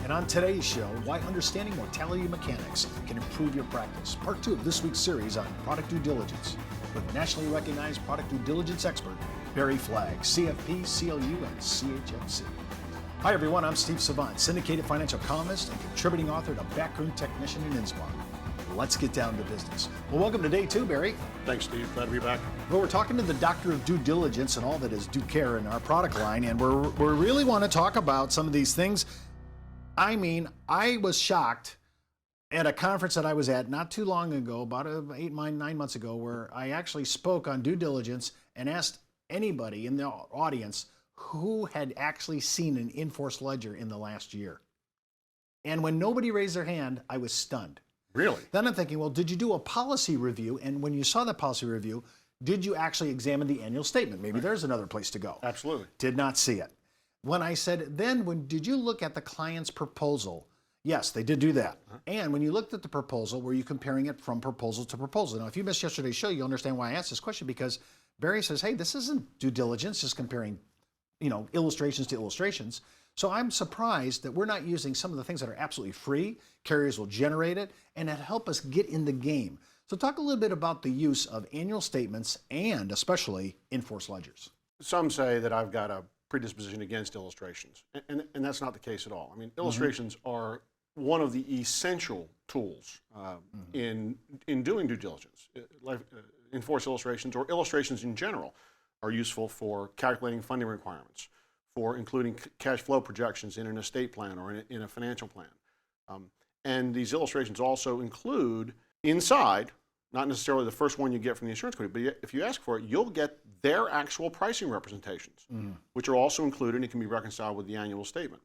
And on today's show, why understanding mortality mechanics can improve your practice. Part 2 of this week's series on product due diligence with nationally recognized product due diligence expert Barry Flagg, CFP, CLU, and CHFC. Hi everyone, I'm Steve Savant, syndicated financial columnist and contributing author to Backroom Technician in Innsbruck. Let's get down to business. Well, welcome to day 2, Barry. Thanks, Steve. Glad to be back. Well, we're talking to the doctor of due diligence and all that is due care in our product line, and we really want to talk about some of these things. I mean, I was shocked at a conference that I was at not too long ago, about 9 months ago, where I actually spoke on due diligence and asked anybody in the audience who had actually seen an in-force ledger in the last year. And when nobody raised their hand, I was stunned. Really? Then I'm thinking, well, did you do a policy review? And when you saw the policy review, did you actually examine the annual statement? Maybe there's another place to go. Absolutely. Did not see it. When I said, did you look at the client's proposal? Yes, they did do that. And when you looked at the proposal, were you comparing it from proposal to proposal? Now, if you missed yesterday's show, you'll understand why I asked this question, because Barry says, hey, this isn't due diligence, just comparing, illustrations to illustrations. So I'm surprised that we're not using some of the things that are absolutely free. Carriers will generate it, and it help us get in the game. So talk a little bit about the use of annual statements and especially in-force ledgers. Some say that I've got a predisposition against illustrations, and that's not the case at all. I mean, illustrations are one of the essential tools in doing due diligence. In-force illustrations, or illustrations in general, are useful for calculating funding requirements, for including cash flow projections in an estate plan or in a financial plan. And these illustrations also include inside, not necessarily the first one you get from the insurance company, but if you ask for it, you'll get their actual pricing representations, which are also included and can be reconciled with the annual statement.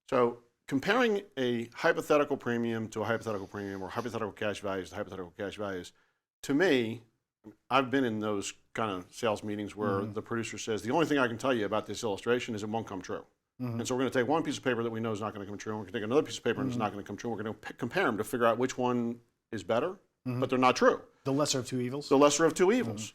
So comparing a hypothetical premium to a hypothetical premium, or hypothetical cash values to hypothetical cash values, to me, I've been in those kind of sales meetings where the producer says, the only thing I can tell you about this illustration is it won't come true. And so we're going to take one piece of paper that we know is not going to come true, and we're going to take another piece of paper and it's not going to come true. We're going to compare them to figure out which one is better, but they're not true. The lesser of two evils? The lesser of two evils.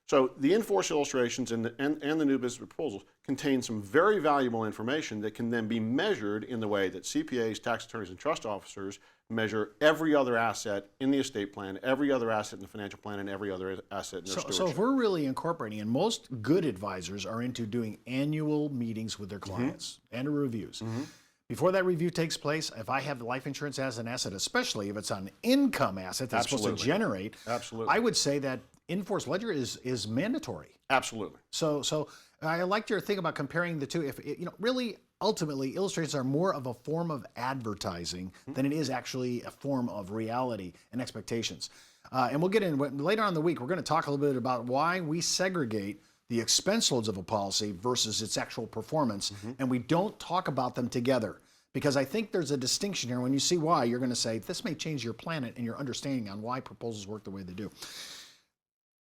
So the in-force illustrations and the new business proposals contain some very valuable information that can then be measured in the way that CPAs, tax attorneys, and trust officers measure every other asset in the estate plan, every other asset in the financial plan, and every other asset in their stewardship. So if we're really incorporating, and most good advisors are into doing annual meetings with their clients, annual reviews. Before that review takes place, if I have life insurance as an asset, especially if it's an income asset that's supposed to generate, I would say that in-force ledger is mandatory. Absolutely. So I liked your thing about comparing the two. If really, ultimately, illustrations are more of a form of advertising than it is actually a form of reality and expectations. And we'll get in later on in the week. We're going to talk a little bit about why we segregate the expense loads of a policy versus its actual performance, and we don't talk about them together. Because I think there's a distinction here. When you see why, you're going to say, this may change your plan and your understanding on why proposals work the way they do.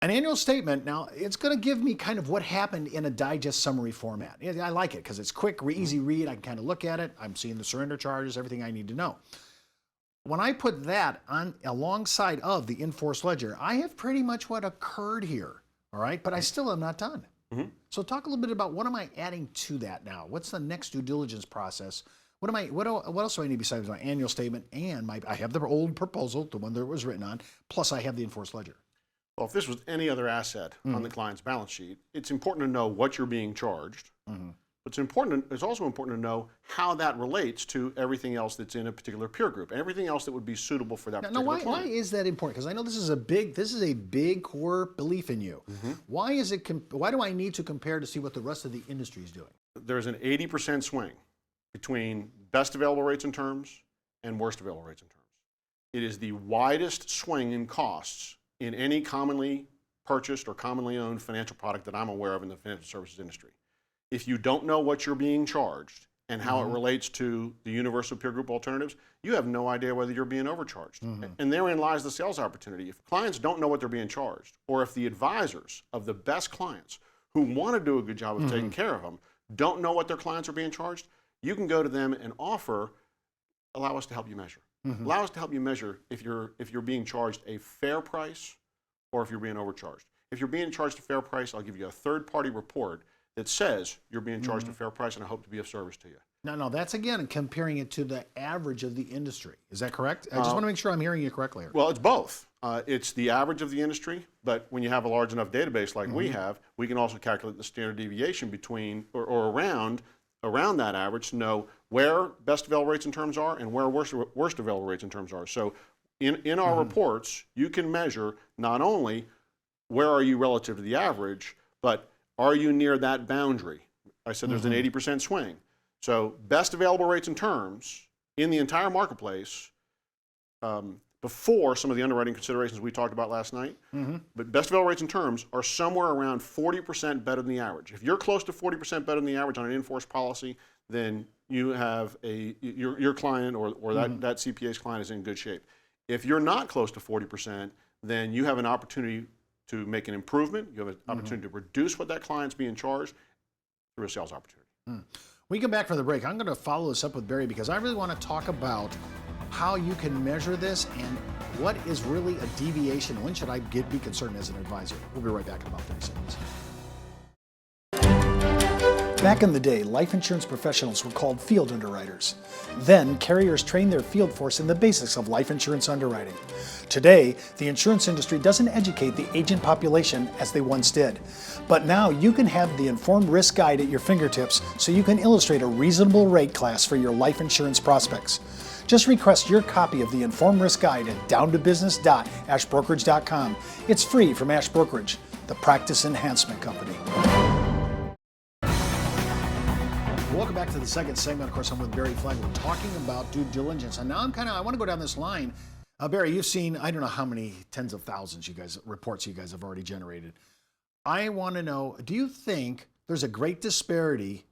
An annual statement, now, it's going to give me kind of what happened in a digest summary format. I like it because it's quick, easy read. I can kind of look at it. I'm seeing the surrender charges, everything I need to know. When I put that on alongside of the in-force ledger, I have pretty much what occurred here, all right? But I still am not done. So talk a little bit about what am I adding to that now? What's the next due diligence process? What else do I need besides my annual statement and I have the old proposal, the one that it was written on, plus I have the in-force ledger. Well, if this was any other asset on the client's balance sheet, it's important to know what you're being charged. But it's also important to know how that relates to everything else that's in a particular peer group, and everything else that would be suitable for that particular client. Why is that important? Because I know this is a big core belief in you. Why do I need to compare to see what the rest of the industry is doing? There's an 80% swing between best available rates and terms and worst available rates and terms. It is the widest swing in costs in any commonly purchased or commonly owned financial product that I'm aware of in the financial services industry. If you don't know what you're being charged and how it relates to the universal peer group alternatives, you have no idea whether you're being overcharged. And therein lies the sales opportunity. If clients don't know what they're being charged, or if the advisors of the best clients who want to do a good job of taking care of them don't know what their clients are being charged, you can go to them and offer, allow us to help you measure. Allow us to help you measure if you're being charged a fair price or if you're being overcharged. If you're being charged a fair price, I'll give you a third-party report that says you're being charged a fair price and I hope to be of service to you. No, that's again comparing it to the average of the industry. Is that correct? I just want to make sure I'm hearing you correctly here. Well, it's both. It's the average of the industry, but when you have a large enough database like we have, we can also calculate the standard deviation between or around that average to know where best available rates and terms are and where worst available rates and terms are. So in our reports, you can measure not only where are you relative to the average, but are you near that boundary? I said there's an 80% swing. So best available rates and terms in the entire marketplace before some of the underwriting considerations we talked about last night, but best available rates and terms are somewhere around 40% better than the average. If you're close to 40% better than the average on an in-force policy, then you have your client or that CPA's client is in good shape. If you're not close to 40%, then you have an opportunity to make an improvement. You have an opportunity to reduce what that client's being charged through a sales opportunity. When we come back from the break, I'm going to follow this up with Barry because I really want to talk about how you can measure this and what is really a deviation. When should I be concerned as an advisor? We'll be right back in about 30 seconds. Back in the day, life insurance professionals were called field underwriters. Then, carriers trained their field force in the basics of life insurance underwriting. Today, the insurance industry doesn't educate the agent population as they once did. But now you can have the Informed Risk Guide at your fingertips so you can illustrate a reasonable rate class for your life insurance prospects. Just request your copy of the Informed Risk Guide at downtobusiness.ashbrokerage.com. It's free from Ash Brokerage, the practice enhancement company. Welcome back to the second segment. Of course, I'm with Barry Flagg. We're talking about due diligence. And now I want to go down this line. Barry, you've seen, I don't know how many tens of thousands reports you guys have already generated. I want to know, do you think there's a great disparity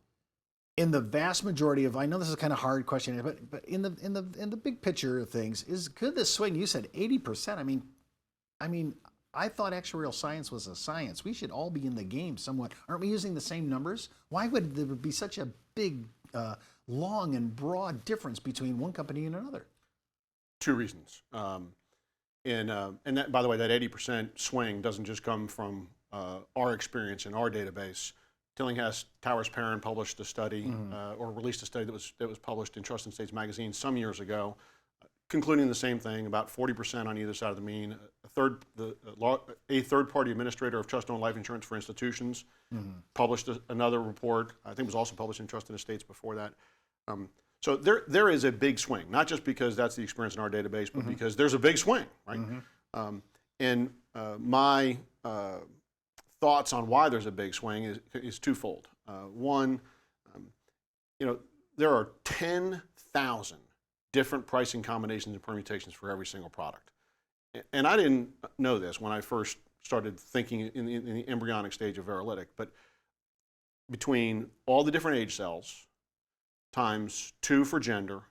in the vast majority of, I know this is kind of a hard question, but in the big picture of things, could this swing? You said 80%. I mean, I thought actuarial science was a science. We should all be in the game somewhat. Aren't we using the same numbers? Why would there be such a big, long and broad difference between one company and another? Two reasons. And that, by the way, that 80% swing doesn't just come from our experience in our database. Tillinghast Towers Perrin published a study or released a study that was published in Trust and Estates magazine some years ago, concluding the same thing, about 40% on either side of the mean. A third-party administrator of trust-owned life insurance for institutions published another report. I think it was also published in Trust and Estates before that. So there is a big swing, not just because that's the experience in our database, but because there's a big swing, right? My thoughts on why there's a big swing is twofold. One, there are 10,000 different pricing combinations and permutations for every single product. And I didn't know this when I first started thinking in the embryonic stage of Veralytic, but between all the different age cells, times 2 for gender,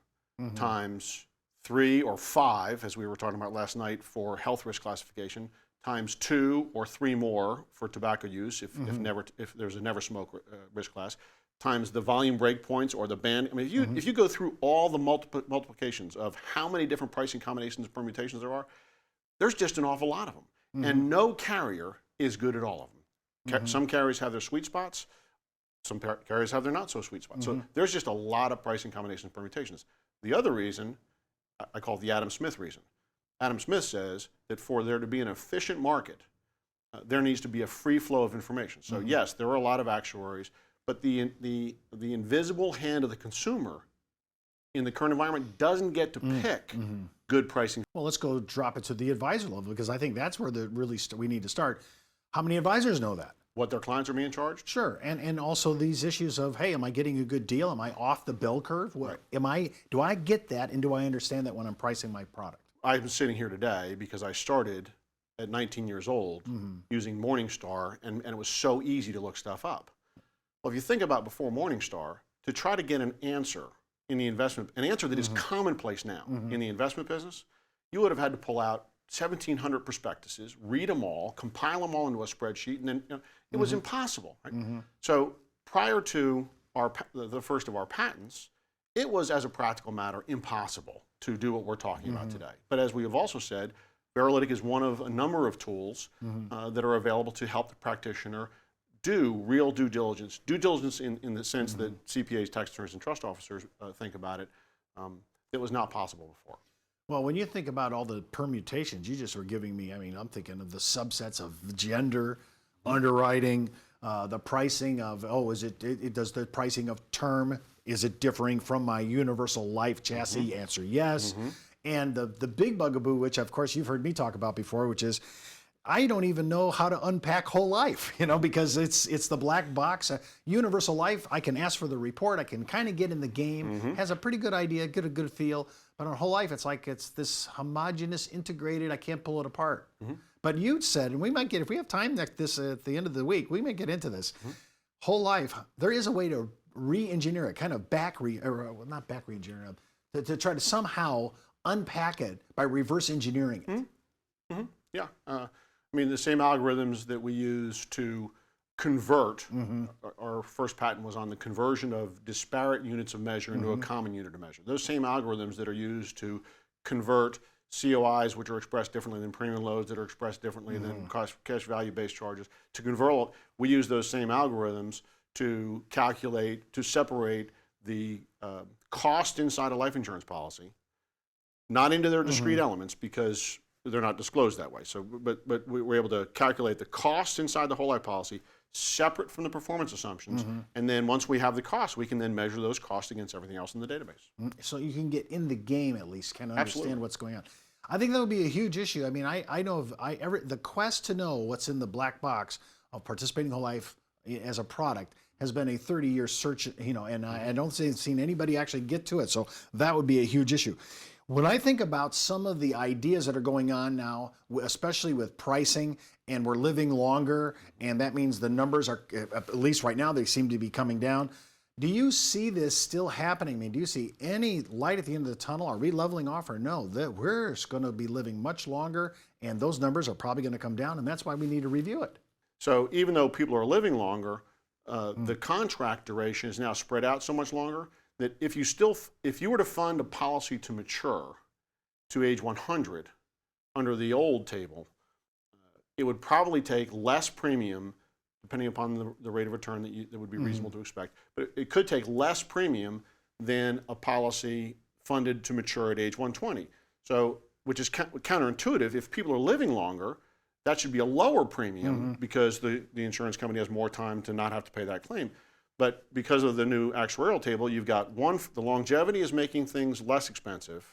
times 3 or 5, as we were talking about last night, for health risk classification, times 2 or 3 more for tobacco use, if there's a never smoke risk class, times the volume break points or the band. I mean, if you go through all the multiplications of how many different pricing combinations and permutations there are, there's just an awful lot of them. And no carrier is good at all of them. Some carriers have their sweet spots. Some carriers have their not so sweet spots. So there's just a lot of pricing combinations and permutations. The other reason, I call it the Adam Smith reason. Adam Smith says that for there to be an efficient market, there needs to be a free flow of information. So yes, there are a lot of actuaries, but the invisible hand of the consumer in the current environment doesn't get to pick good pricing. Well, let's go drop it to the advisor level because I think that's where we need to start. How many advisors know that? What their clients are being charged? Sure, and also these issues of, hey, am I getting a good deal? Am I off the bell curve? Do I get that, and do I understand that when I'm pricing my product? I'm sitting here today because I started at 19 years old using Morningstar, and it was so easy to look stuff up. Well, if you think about before Morningstar, to try to get an answer in the investment, an answer that is commonplace now in the investment business, you would have had to pull out 1,700 prospectuses, read them all, compile them all into a spreadsheet, and then it was impossible. Right? So prior to the first of our patents, it was, as a practical matter, impossible to do what we're talking about today. But as we have also said, Veralytic is one of a number of tools that are available to help the practitioner do real due diligence in the sense that CPAs, tax attorneys, and trust officers think about it, it was not possible before. Well, when you think about all the permutations you just were giving me, I mean, I'm thinking of the subsets of gender, underwriting, the pricing of, does the pricing of term, is it differing from my universal life chassis? Answer yes. And the big bugaboo, which of course you've heard me talk about before, which is, I don't even know how to unpack whole life, because it's the black box. Universal life, I can ask for the report, I can kind of get in the game, has a pretty good idea, get a good feel. But on whole life, it's like it's this homogeneous, integrated, I can't pull it apart. But you said, and we might get, if we have time at the end of the week, we may get into this. Whole life, there is a way to re-engineer it, kind of not back re-engineer it, to try to somehow unpack it by reverse engineering it. Yeah. I mean, the same algorithms that we use to convert, our first patent was on the conversion of disparate units of measure into a common unit of measure. Those same algorithms that are used to convert COIs, which are expressed differently than premium loads, that are expressed differently than cash value-based charges, to convert, we use those same algorithms to calculate, to separate the cost inside a life insurance policy, not into their discrete elements, because they're not disclosed that way. So, but we're able to calculate the cost inside the whole life policy separate from the performance assumptions. And then once we have the cost, we can then measure those costs against everything else in the database. So you can get in the game at least, kind of understand what's going on. I think that would be a huge issue. I mean, I know of the quest to know what's in the black box of participating whole life as a product has been a 30-year search, and I don't think I've seen anybody actually get to it. So that would be a huge issue. When I think about some of the ideas that are going on now, especially with pricing, and we're living longer, and that means the numbers are, at least right now, they seem to be coming down. Do you see this still happening? I mean, do you see any light at the end of the tunnel? Are we leveling off, or no? That we're going to be living much longer, and those numbers are probably going to come down, and that's why we need to review it. So even though people are living longer, the contract duration is now spread out so much longer that if you were to fund a policy to mature to age 100 under the old table, it would probably take less premium, depending upon the rate of return that would be reasonable to expect. But it could take less premium than a policy funded to mature at age 120. So, which is counterintuitive. If people are living longer, that should be a lower premium because the insurance company has more time to not have to pay that claim. But because of the new actuarial table, you've got the longevity is making things less expensive,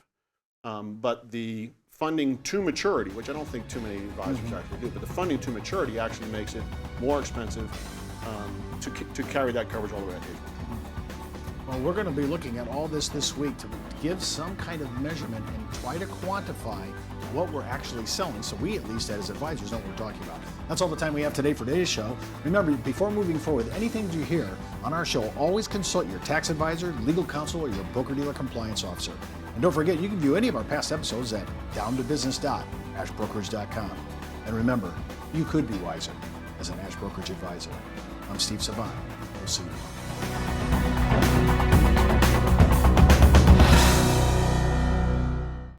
but the funding to maturity, which I don't think too many advisors actually do, but the funding to maturity actually makes it more expensive to carry that coverage all the way out to age 120. Well, we're going to be looking at all this week to give some kind of measurement and try to quantify what we're actually selling, so we at least as advisors know what we're talking about. That's all the time we have today for today's show. Remember, before moving forward, anything you hear on our show, always consult your tax advisor, legal counsel, or your broker-dealer compliance officer. And don't forget, you can view any of our past episodes at downtobusiness.ashbrokerage.com. And remember, you could be wiser as an Ash Brokerage advisor. I'm Steve Savant. We'll see you tomorrow.